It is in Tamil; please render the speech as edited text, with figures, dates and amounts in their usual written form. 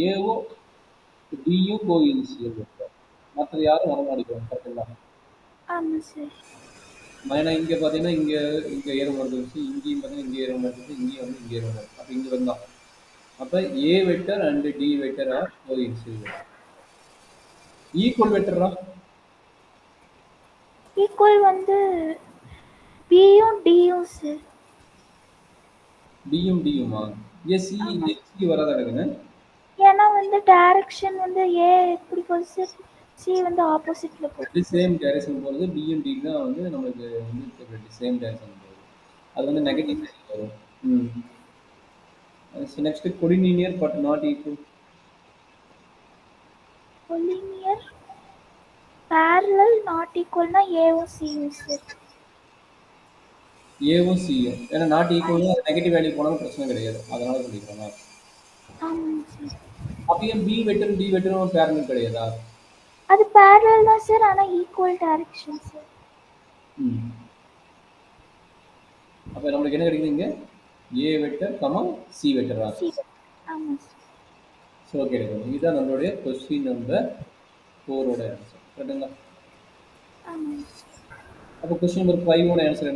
ஏவும் டியும் கோயின்சியல் வெக்டர். மற்ற யாரும் வரமாட்டேங்கிறாங்க கரெக்டுங்களா? ஆமாம் சார். ஏன்னா இங்கே பார்த்தீங்கன்னா இங்கே இங்கே ஏறும் வந்துருச்சு, இங்கேயும் பார்த்தீங்கன்னா இங்கே ஏறும் வந்துருச்சு, இங்கேயும் வந்து இங்கே ஏறும் வருது. அப்போ இங்கே வந்தான். அப்போ A vector and D vector are coinitial vector. Equal வெக்டரா? ஈக்குவல் வந்து பியும் டியும் சார். டியும் டியுமா? எஸ் சி வராதா இருக்குங்க? ஏன்னா வந்து டைரக்ஷன் வந்து ஏ எப்படி போகுது சார், சி வந்து ஆப்போசிட்ல போகுது. சேம் டைரக்ஷன் போகிறது டியும் டி தான் வந்து நம்மளுக்கு வந்து சேம் டைரக்ஷன் போகுது. அது வந்து நெகட்டிவ் வரும். Next collinear but not equal. Collinear parallel not equalனா ஏவும் சியும் சார். ஏவும் சியும் ஏன்னா நாட் ஈக்குவல்னா நெகட்டிவ் வேல்யூ போனாலும் பிரச்சனை கிடையாது, அதனால சொல்லிக்கிறேன். ஆமாம் சார். அப்போ ஏன் பி வெக்டர் டி வெக்டரும் பேரலல் கிடையாதா? அது parallel தான் சார், ஆனால் ஈக்குவல் டைரக்ஷன் சார். அப்போ நம்மளுக்கு என்ன கிடைக்குது இங்கே? ஏ வெக்டர் கமா சி வெக்டரா? ஆமாம் சார். ஸோ ஓகே, இதுதான் நம்மளுடைய கொஸ்டின் நம்பர் 4ஓட ஆன்சர் கரெக்டுங்களா? ஆமாம். அப்போ கொஸ்டின் நம்பர் 5ஓட ஆன்சர்